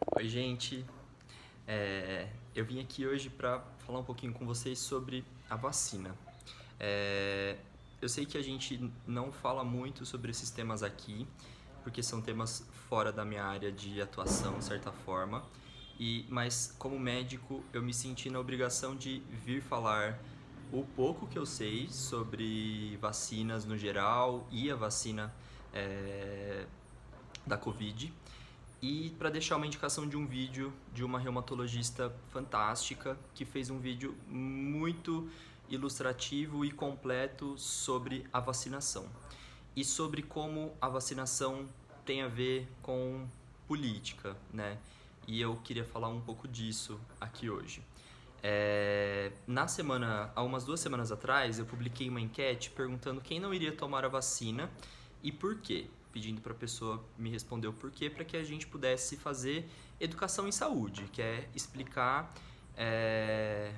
Oi, gente. Eu vim aqui hoje para falar um pouquinho com vocês sobre a vacina. É, eu sei que a gente não fala muito sobre esses temas aqui, porque são temas fora da minha área de atuação, de certa forma. Mas como médico, eu me senti na obrigação de vir falar o pouco que eu sei sobre vacinas no geral e a vacina é, da Covid. E para deixar uma indicação de um vídeo de uma reumatologista fantástica que fez um vídeo muito ilustrativo e completo sobre a vacinação e sobre como a vacinação tem a ver com política, né? E eu queria falar um pouco disso aqui hoje. Há umas 2 semanas atrás, eu publiquei uma enquete perguntando quem não iria tomar a vacina e por quê. Pedindo para a pessoa me responder o porquê, para que a gente pudesse fazer educação em saúde, que é explicar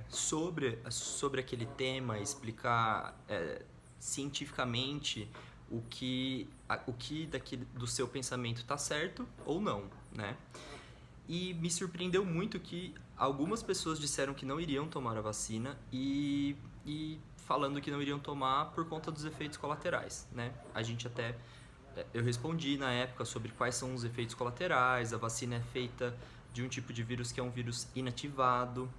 sobre aquele tema, explicar cientificamente o que do seu pensamento está certo ou não, né? E me surpreendeu muito que algumas pessoas disseram que não iriam tomar a vacina e falando que não iriam tomar por conta dos efeitos colaterais, né? Eu respondi na época sobre quais são os efeitos colaterais. A vacina é feita de um tipo de vírus que é um vírus inativado,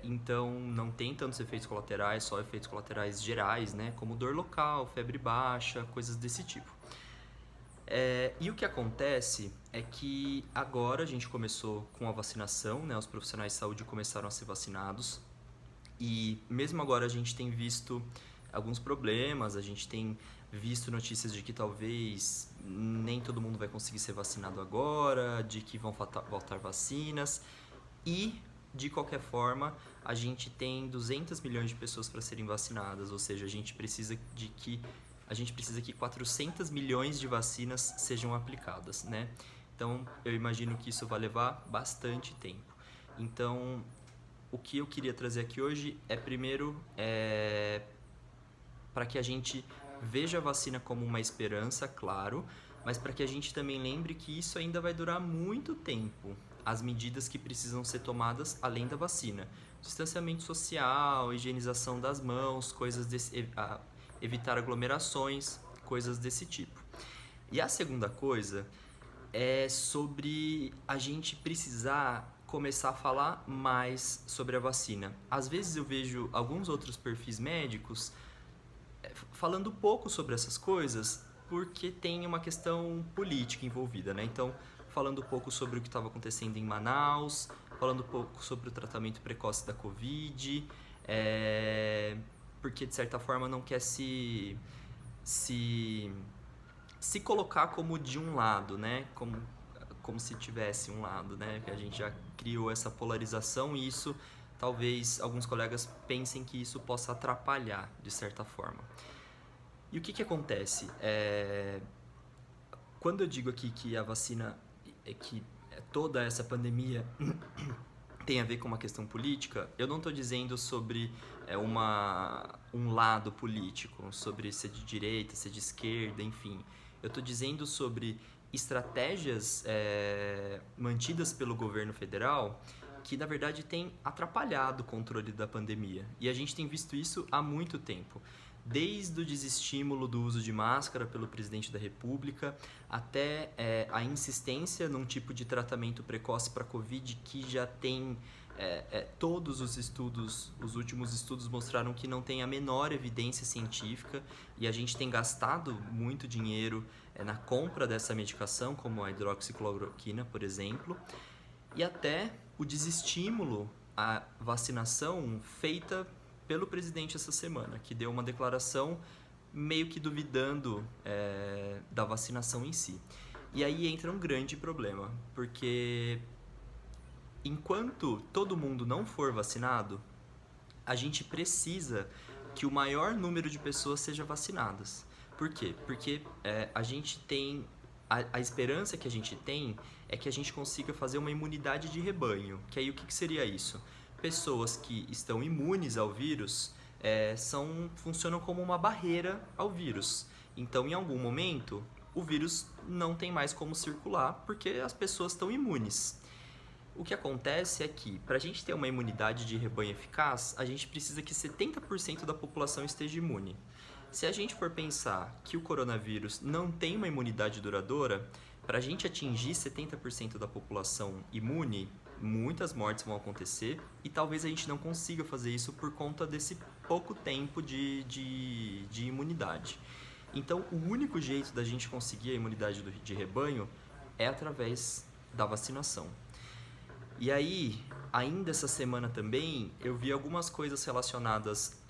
então não tem tantos efeitos colaterais, só efeitos colaterais gerais, né? Como dor local, febre baixa, coisas desse tipo. E o que acontece é que agora a gente começou com a vacinação, né? Os profissionais de saúde começaram a ser vacinados e mesmo agora a gente tem visto alguns problemas, a gente tem visto notícias de que talvez nem todo mundo vai conseguir ser vacinado agora, de que vão faltar vacinas e de qualquer forma a gente tem 200 milhões de pessoas para serem vacinadas, ou seja, a gente precisa que 400 milhões de vacinas sejam aplicadas, né? Então, eu imagino que isso vai levar bastante tempo. Então, o que eu queria trazer aqui hoje é primeiro para que a gente veja a vacina como uma esperança, claro, mas para que a gente também lembre que isso ainda vai durar muito tempo. As medidas que precisam ser tomadas além da vacina: distanciamento social, higienização das mãos, evitar aglomerações, coisas desse tipo. E a segunda coisa é sobre a gente precisar começar a falar mais sobre a vacina. Às vezes eu vejo alguns outros perfis médicos falando pouco sobre essas coisas porque tem uma questão política envolvida, né? Então, falando um pouco sobre o que estava acontecendo em Manaus, falando um pouco sobre o tratamento precoce da Covid, porque de certa forma não quer se, se colocar como de um lado, né? Como se tivesse um lado, né? Que a gente já criou essa polarização e isso talvez alguns colegas pensem que isso possa atrapalhar de certa forma. E o que acontece? Quando eu digo aqui que a vacina, que toda essa pandemia tem a ver com uma questão política, eu não estou dizendo sobre um lado político, sobre ser de direita, ser de esquerda, enfim. Eu estou dizendo sobre estratégias mantidas pelo governo federal que, na verdade, têm atrapalhado o controle da pandemia. E a gente tem visto isso há muito tempo. Desde o desestímulo do uso de máscara pelo presidente da República até a insistência num tipo de tratamento precoce para a Covid que já tem todos os últimos estudos mostraram que não tem a menor evidência científica e a gente tem gastado muito dinheiro na compra dessa medicação, como a hidroxicloroquina, por exemplo, e até o desestímulo à vacinação feita pelo presidente essa semana, que deu uma declaração meio que duvidando da vacinação em si. E aí entra um grande problema, porque enquanto todo mundo não for vacinado, a gente precisa que o maior número de pessoas seja vacinadas. Por quê? Porque a gente tem a esperança que a gente tem é que a gente consiga fazer uma imunidade de rebanho. Que aí o que seria isso? Pessoas que estão imunes ao vírus funcionam como uma barreira ao vírus. Então, em algum momento, o vírus não tem mais como circular porque as pessoas estão imunes. O que acontece é que, para a gente ter uma imunidade de rebanho eficaz, a gente precisa que 70% da população esteja imune. Se a gente for pensar que o coronavírus não tem uma imunidade duradoura, para a gente atingir 70% da população imune, muitas mortes vão acontecer e talvez a gente não consiga fazer isso por conta desse pouco tempo de imunidade. Então, o único jeito da gente conseguir a imunidade de rebanho é através da vacinação. E aí, ainda essa semana também, eu vi algumas coisas relacionadas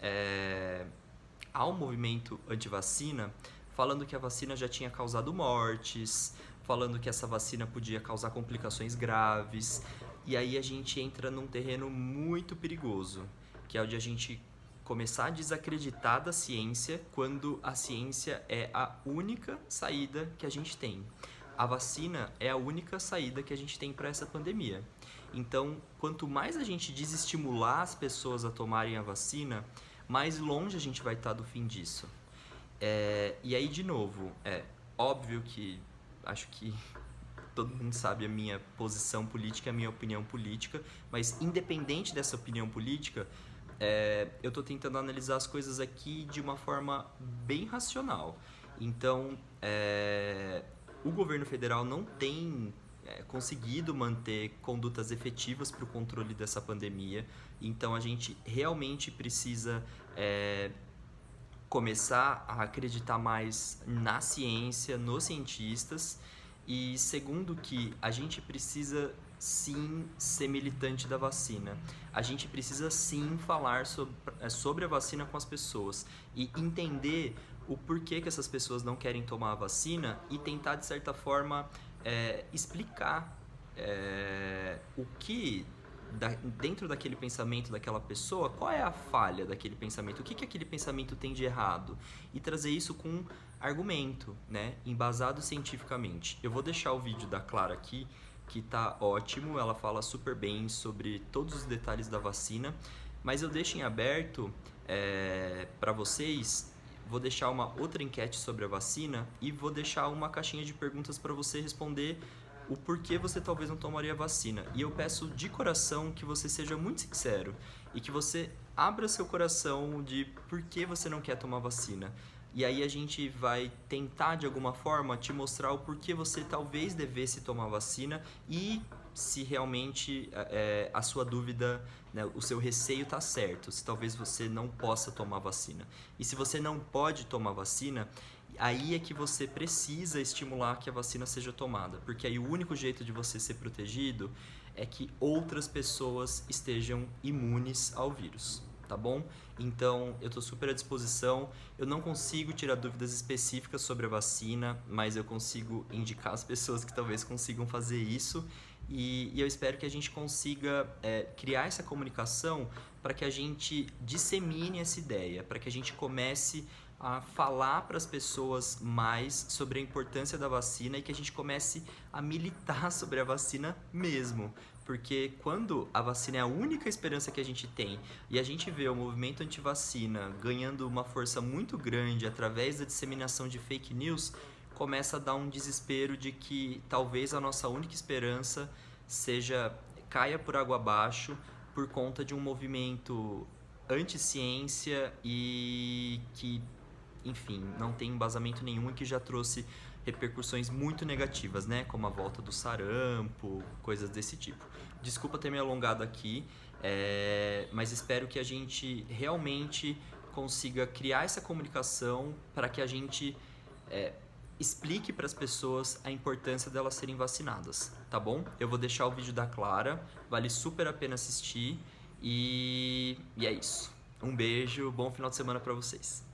ao movimento anti-vacina, falando que a vacina já tinha causado mortes, falando que essa vacina podia causar complicações graves. E aí a gente entra num terreno muito perigoso, que é o de a gente começar a desacreditar da ciência quando a ciência é a única saída que a gente tem. A vacina é a única saída que a gente tem para essa pandemia. Então, quanto mais a gente desestimular as pessoas a tomarem a vacina, mais longe a gente vai estar do fim disso. E aí, de novo, é óbvio que acho que todo mundo sabe a minha posição política, a minha opinião política, mas independente dessa opinião política, eu estou tentando analisar as coisas aqui de uma forma bem racional. Então, o governo federal não tem conseguido manter condutas efetivas para o controle dessa pandemia. Então, a gente realmente precisa começar a acreditar mais na ciência, nos cientistas. E segundo, que a gente precisa sim ser militante da vacina. A gente precisa sim falar sobre a vacina com as pessoas e entender o porquê que essas pessoas não querem tomar a vacina e tentar, de certa forma, explicar o que, dentro daquele pensamento daquela pessoa, qual é a falha daquele pensamento, o que aquele pensamento tem de errado, e trazer isso com argumento, né, embasado cientificamente. Eu vou deixar o vídeo da Clara aqui, que tá ótimo, ela fala super bem sobre todos os detalhes da vacina, mas eu deixo em aberto para vocês. Vou deixar uma outra enquete sobre a vacina e vou deixar uma caixinha de perguntas para você responder o porquê você talvez não tomaria a vacina. E eu peço de coração que você seja muito sincero e que você abra seu coração de por que você não quer tomar vacina. E aí a gente vai tentar, de alguma forma, te mostrar o porquê você talvez devesse tomar vacina e se realmente a sua dúvida, né, o seu receio está certo, se talvez você não possa tomar vacina. E se você não pode tomar vacina, aí é que você precisa estimular que a vacina seja tomada, porque aí o único jeito de você ser protegido é que outras pessoas estejam imunes ao vírus. Tá bom? Então, eu estou super à disposição. Eu não consigo tirar dúvidas específicas sobre a vacina, mas eu consigo indicar as pessoas que talvez consigam fazer isso. E eu espero que a gente consiga criar essa comunicação para que a gente dissemine essa ideia, para que a gente comece a falar para as pessoas mais sobre a importância da vacina e que a gente comece a militar sobre a vacina mesmo. Porque quando a vacina é a única esperança que a gente tem e a gente vê o movimento anti-vacina ganhando uma força muito grande através da disseminação de fake news, começa a dar um desespero de que talvez a nossa única esperança caia por água abaixo por conta de um movimento anti-ciência e que, enfim, não tem embasamento nenhum e que já trouxe repercussões muito negativas, né? Como a volta do sarampo, coisas desse tipo. Desculpa ter me alongado aqui, mas espero que a gente realmente consiga criar essa comunicação para que a gente explique para as pessoas a importância delas serem vacinadas, tá bom? Eu vou deixar o vídeo da Clara, vale super a pena assistir e é isso. Um beijo, bom final de semana para vocês.